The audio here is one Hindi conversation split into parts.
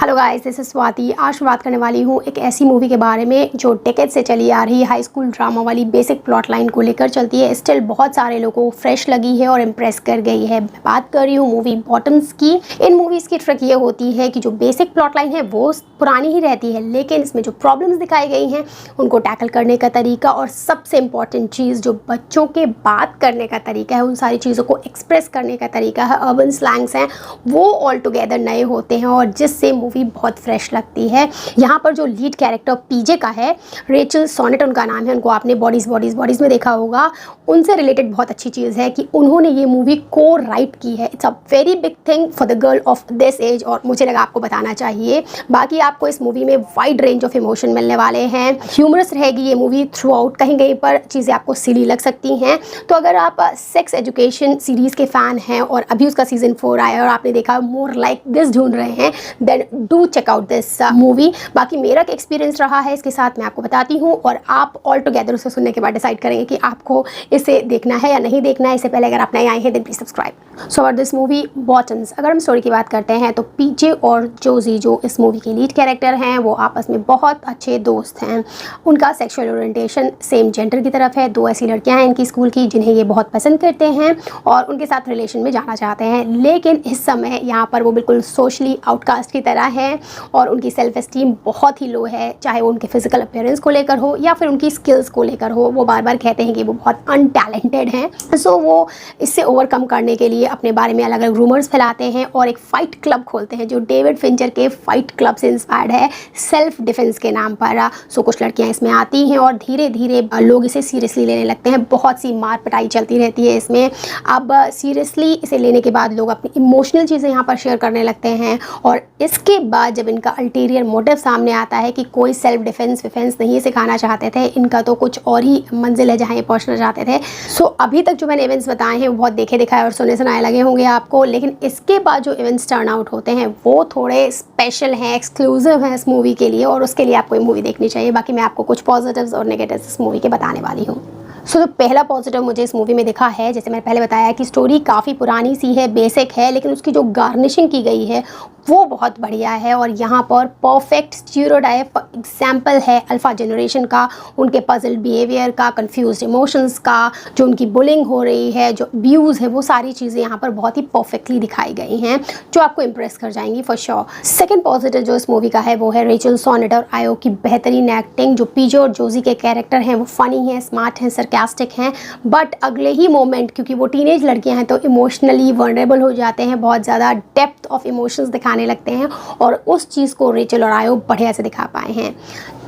Hello guys, this is Swati. आज मैं बात करने वाली हूँ एक ऐसी मूवी के बारे में जो डेकेड से चली आ रही हाई स्कूल ड्रामा वाली बेसिक प्लॉट लाइन को लेकर चलती है। स्टिल बहुत सारे लोगों को फ्रेश लगी है और इम्प्रेस कर गई है। मैं बात कर रही हूँ मूवी बॉटम्स की। इन मूवीज़ की ट्रिक ये होती है कि जो बेसिक प्लॉट लाइन है वो पुरानी ही रहती है, लेकिन इसमें जो प्रॉब्लम्स दिखाई गई हैं उनको टैकल करने का तरीका और सबसे इम्पॉर्टेंट चीज़ जो बच्चों के बात करने का तरीका है, उन सारी चीज़ों को एक्सप्रेस करने का तरीका है, अर्बन स्लैंग्स हैं, वो ऑल टुगेदर नए होते हैं और जिससे मूवी बहुत फ्रेश लगती है। यहाँ पर जो लीड कैरेक्टर पीजे का है, रेचल सोनेट उनका नाम है, उनको आपने बॉडीज़ में देखा होगा। उनसे रिलेटेड बहुत अच्छी चीज़ है कि उन्होंने ये मूवी को राइट की है। It's a very big thing for the girl of this age और मुझे लगा आपको बताना चाहिए। बाकी आपको इस मूवी में वाइड रेंज ऑफ इमोशन मिलने वाले हैं। ह्यूमरस रहेगी ये मूवी थ्रू आउट, कहीं कहीं पर चीज़ें आपको सिली लग सकती हैं। तो अगर आप सेक्स एजुकेशन सीरीज़ के फ़ैन हैं और अभी उसका सीज़न 4 आया और आपने देखा मोर लाइक दिस ढूंढ रहे हैं, then do check out this movie. बाकी मेरा क्या एक्सपीरियंस रहा है इसके साथ मैं आपको बताती हूँ और आप ऑल टुगेदर उसे सुनने के बाद डिसाइड करेंगे कि आपको इसे देखना है या नहीं देखना है। इससे पहले अगर आप नए आए हैं then please subscribe. So for this movie Bottoms, अगर हम स्टोरी की बात करते हैं तो पीजे और जोजी जो इस मूवी के लीड कैरेक्टर हैं वो आपस में बहुत अच्छे दोस्त हैं। उनका सेक्सुअल ओरिएंटेशन सेम जेंडर की तरफ है। दो ऐसी लड़कियां हैं इनकी स्कूल की जिन्हें ये बहुत पसंद करते हैं और उनके साथ रिलेशन में जाना चाहते हैं, लेकिन इस समय यहाँ पर वो बिल्कुल सोशली आउटकास्ट की तरह है और उनकी सेल्फ एस्टीम बहुत ही लो है, चाहे वो उनके फिजिकल अपीयरेंस को लेकर हो या फिर उनकी स्किल्स को लेकर हो। वो बार बार कहते हैं कि वो बहुत अनटैलेंटेड हैं। सो वो इससे ओवरकम करने के लिए अपने बारे में अलग अलग रूमर्स फैलाते हैं और एक फ़ाइट क्लब खोलते हैं जो डेविड फिंचर के फाइट क्लब से इंस्पायर्ड है, सेल्फ डिफेंस के नाम पर। सो कुछ लड़कियां इसमें आती हैं और धीरे धीरे लोग इसे सीरियसली लेने लगते हैं। बहुत सी मार पिटाई चलती रहती है इसमें। अब सीरियसली इसे लेने के बाद लोग अपनी इमोशनल चीज़ें यहाँ पर शेयर करने लगते हैं और इसके बाद जब इनका अल्टीरियर मोटिव सामने आता है कि कोई सेल्फ डिफेंस नहीं सिखाना चाहते थे, इनका तो कुछ और ही मंजिल है जहाँ ये पहुँचना चाहते थे। सो अभी तक जो मैंने इवेंट्स बताए हैं वो बहुत देखे दिखाए और सुने सुनाए लगे होंगे आपको, लेकिन इसके बाद जो इवेंट्स टर्न आउट होते हैं वो थोड़े स्पेशल हैं, एक्सक्लूसिव हैं इस मूवी के लिए और उसके लिए आपको ये मूवी देखनी चाहिए। बाकी मैं आपको कुछ पॉजिटिव्स और नेगेटिव्स इस मूवी के बताने वाली हूँ। सो पहला पॉजिटिव मुझे इस मूवी में दिखा है, जैसे मैंने पहले बताया कि स्टोरी काफ़ी पुरानी सी है, बेसिक है, लेकिन उसकी जो गार्निशिंग की गई है वो बहुत बढ़िया है और यहाँ पर परफेक्ट स्टीरियोटाइप एग्जाम्पल है अल्फ़ा जनरेशन का, उनके पजल बिहेवियर का, कंफ्यूज्ड इमोशंस का, जो उनकी बुलिंग हो रही है, जो अब्यूज़ है, वो सारी चीज़ें यहाँ पर बहुत ही परफेक्टली दिखाई गई हैं जो आपको इम्प्रेस कर जाएंगी फॉर श्योर। सेकंड पॉजिटिव जो इस मूवी का है वो है रेचल सोनेट और आयो की बेहतरीन एक्टिंग। जो पीजे और जोजी के कैरेक्टर हैं वो फ़नी हैं, स्मार्ट हैं, सरकास्टिक हैं, बट अगले ही मोमेंट क्योंकि वो टीनेज लड़कियाँ हैं तो इमोशनली वनरेबल हो जाते हैं, बहुत ज़्यादा डेप्थ ऑफ इमोशंस दिखाने लगते हैं और उस चीज़ को रेचल और आयो बढ़िया से दिखा पाए हैं।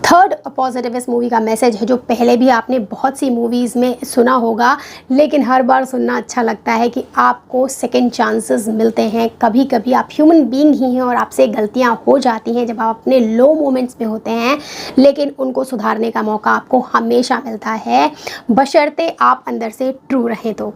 थर्ड पॉजिटिव इस मूवी का मैसेज है जो पहले भी आपने बहुत सी मूवीज़ में सुना होगा, लेकिन हर बार सुनना अच्छा लगता है कि आपको सेकंड चांसेस मिलते हैं। कभी कभी आप ह्यूमन बीइंग ही हैं और आपसे गलतियां हो जाती हैं जब आप अपने लो मोमेंट्स में होते हैं, लेकिन उनको सुधारने का मौका आपको हमेशा मिलता है, बशर्ते आप अंदर से ट्रू रहें। तो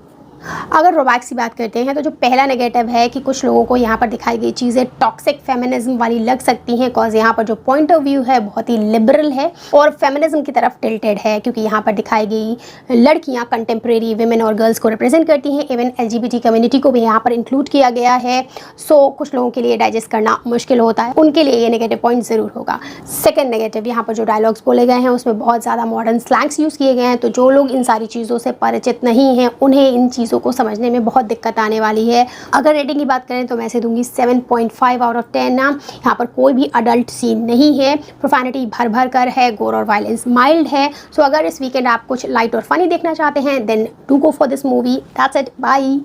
अगर रोबैक्स की बात करते हैं तो जो पहला नेगेटिव है कि कुछ लोगों को यहाँ पर दिखाई गई चीज़ें टॉक्सिक फेमिनिज्म वाली लग सकती हैं, कॉज यहाँ पर जो पॉइंट ऑफ व्यू है बहुत ही लिबरल है और फेमिनिज्म की तरफ टिल्टेड है, क्योंकि यहाँ पर दिखाई गई लड़कियाँ कंटेम्प्रेरी विमेन और गर्ल्स को रिप्रेजेंट करती हैं। इवन LGBT कम्युनिटी को भी यहाँ पर इंक्लूड किया गया है। सो कुछ लोगों के लिए डाइजेस्ट करना मुश्किल होता है, उनके लिए ये नेगेटिव पॉइंट ज़रूर होगा। सेकेंड नेगेटिव, यहाँ पर जो डायलॉग्स बोले गए हैं उसमें बहुत ज़्यादा मॉडर्न स्लैंग्स यूज़ किए गए हैं, तो जो लोग इन सारी चीज़ों से परिचित नहीं हैं उन्हें इन चीज़ों को समझने में बहुत दिक्कत आने वाली है। अगर रेटिंग की बात करें तो मैं इसे दूंगी 7.5 आउट ऑफ 10 ना। यहाँ पर कोई भी अडल्ट सीन नहीं है, प्रोफैनिटी भर भर कर है, गोर और वायलेंस माइल्ड है। सो अगर इस वीकेंड आप कुछ लाइट और फनी देखना चाहते हैं then do go for this movie. That's it, bye.